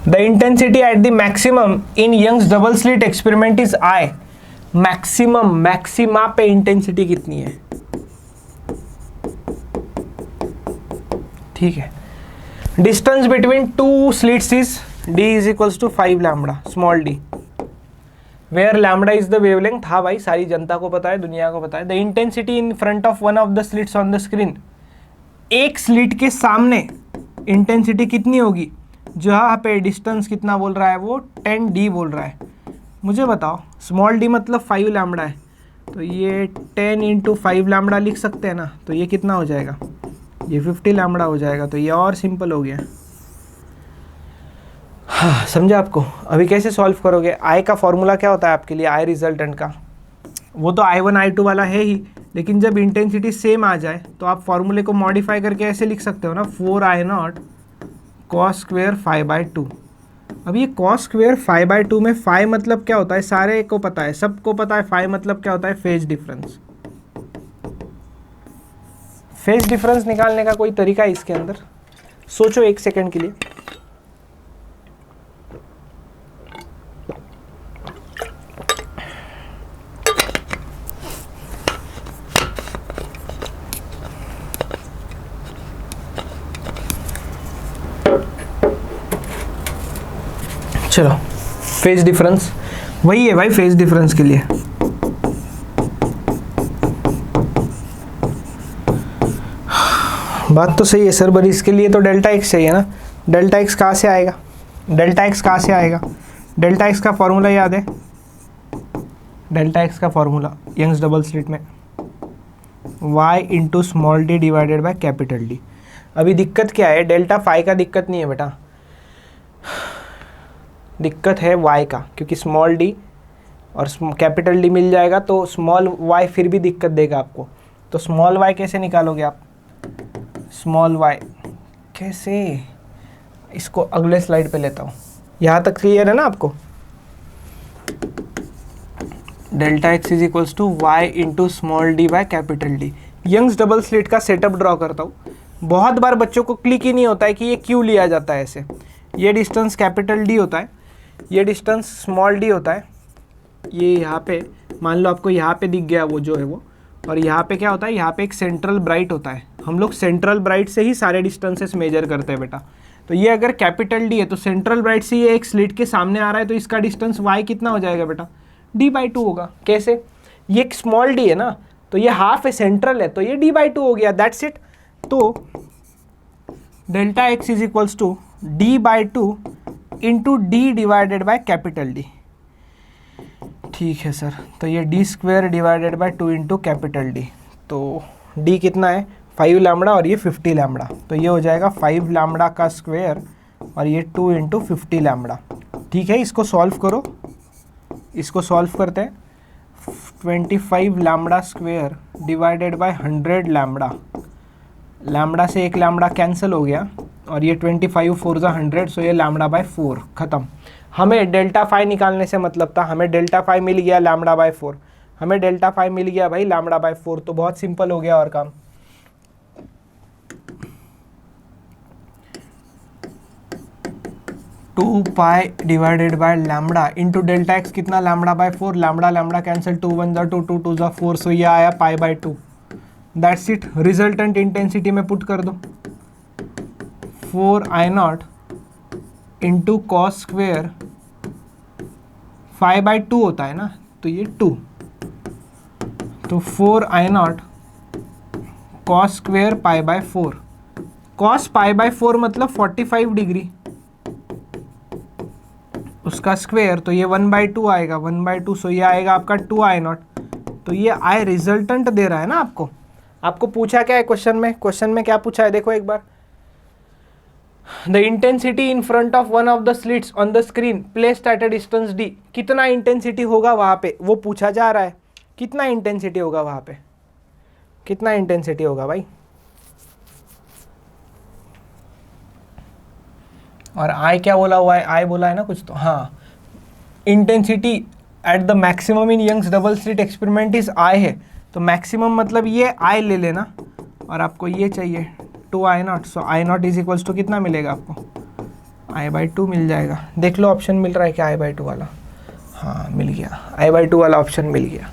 The intensity at the maximum in Young's double slit experiment is I. Maximum, maxima पे intensity कितनी है, ठीक है। Distance between two slits is d is equals to 5 lambda small d, where lambda is the wavelength. हाँ भाई, सारी जनता को पता है, दुनिया को पता है। The intensity in front of one of the slits on the screen, एक स्लिट के सामने इंटेंसिटी कितनी होगी, जहाँ पे डिस्टेंस कितना बोल रहा है वो 10d बोल रहा है। मुझे बताओ, स्मॉल d मतलब 5 लैम्बडा है, तो ये 10 इंटू 5 लैम्बडा लिख सकते हैं ना, तो ये कितना हो जाएगा, ये 50 लैम्बडा हो जाएगा। तो ये और सिंपल हो गया। हाँ, समझा आपको। अभी कैसे सॉल्व करोगे, आई का फॉर्मूला क्या होता है आपके लिए, आई रिजल्टेंट का, वो तो I1 I2 वाला है ही, लेकिन जब इंटेंसिटी सेम आ जाए तो आप फॉर्मूले को मॉडिफाई करके ऐसे लिख सकते हो ना, 4I0 cos स्क्वेयर 5/2। अब ये cos स्क्वेयर 5/2 में फाई मतलब क्या होता है, सारे को पता है, सबको पता है। फाई मतलब क्या होता है, फेज डिफरेंस। फेज डिफरेंस निकालने का कोई तरीका है इसके अंदर, सोचो एक सेकंड के लिए। चलो, फेज डिफरेंस वही है भाई, फेज डिफरेंस के लिए बात तो सही है सर, पर इसके लिए तो डेल्टा एक्स चाहिए ना। डेल्टा एक्स कहाँ से आएगा, डेल्टा एक्स कहाँ से आएगा, डेल्टा एक्स का फॉर्मूला याद है, डेल्टा एक्स का फॉर्मूला यंग्स डबल स्लिट में y into small D divided by capital D. अभी दिक्कत क्या है, डेल्टा फाई का दिक्कत नहीं है बेटा, दिक्कत है y का, क्योंकि स्मॉल डी और कैपिटल डी मिल जाएगा तो स्मॉल y फिर भी दिक्कत देगा आपको। तो स्मॉल y कैसे निकालोगे आप, स्मॉल y कैसे, इसको अगले स्लाइड पे लेता हूँ। यहाँ तक क्लियर है ना आपको। Delta x is equals to y into small d by capital d. Young's double slit का सेटअप ड्रॉ करता हूँ। बहुत बार बच्चों को क्लिक ही नहीं होता है कि ये क्यों लिया जाता है ऐसे। ये डिस्टेंस कैपिटल डी होता है, ये डिस्टेंस स्मॉल डी होता है। ये यहाँ पे मान लो आपको यहाँ पे दिख गया वो जो है वो, और यहाँ पे क्या होता है, यहाँ पे एक सेंट्रल ब्राइट होता है। हम लोग सेंट्रल ब्राइट से ही सारे डिस्टेंसेस मेजर करते हैं बेटा। तो ये अगर कैपिटल डी है तो सेंट्रल ब्राइट से ये एक स्लिट के सामने आ रहा है, तो इसका डिस्टेंस वाई कितना हो जाएगा बेटा, d/2 होगा। कैसे, ये एक स्मॉल डी है ना, तो ये हाफ है, सेंट्रल है, तो ये d/2 हो गया, दैट्स इट। तो delta x is equals to d/2 into d divided by capital d. ठीक है सर, तो ये d square divided by 2 into capital d. तो d कितना है, 5 लैम्बडा और ये 50 लैम्बडा, तो ये हो जाएगा 5 लैम्बडा का स्क्वेयर और ये 2 इंटू 50 लैम्बडा। ठीक है, इसको सॉल्व करो, इसको सॉल्व करते हैं। 25 lambda square divided bye 100 lambda, lambda से एक लैम्बडा कैंसिल हो गया और ये 25 4 100, सो ये लैम्बडा बाय 4 ख़त्म। हमें डेल्टा फाई निकालने से मतलब था, हमें डेल्टा फाई मिल गया लैम्बडा बाय 4, हमें डेल्टा फाई मिल गया भाई लैम्बडा बाय 4, तो बहुत सिंपल हो गया और काम। Two pi divided by lambda into delta X कितना, lambda by 4, lambda lambda cancel, 2 1 2 2 2 4, so ये आया π/2। That's it. रिजल्टेंट इंटेंसिटी में पुट कर दो, 4I0 इंटू कॉस स्क्वेयर 5/2 होता है ना, तो ये 2, तो 4I0 कॉस स्क्वेयर π/4। कॉस π/4 मतलब 45 डिग्री, उसका स्क्वेयर, तो ये 1/2 आएगा, 1/2, सो ये आएगा आपका 2I0। तो ये आई रिजल्टेंट दे रहा है ना आपको। आपको पूछा क्या है क्वेश्चन में, क्वेश्चन में क्या पूछा है देखो एक बार। The intensity in front of one of the slits on the screen placed at a distance d। कितना इंटेंसिटी होगा वहाँ पे, वो पूछा जा रहा है। कितना इंटेंसिटी होगा वहाँ पे, कितना इंटेंसिटी होगा भाई। और आई क्या बोला हुआ है, आई बोला है ना कुछ तो, हाँ। Intensity at the maximum in Young's double slit experiment is I है, तो मैक्सिमम मतलब ये आई ले लेना, और आपको ये चाहिए 2I0, so I0 is equals to कितना मिलेगा आपको, I/2 मिल जाएगा। देख लो ऑप्शन मिल रहा है क्या I/2 वाला? हाँ मिल गया, I/2 वाला ऑप्शन मिल गया।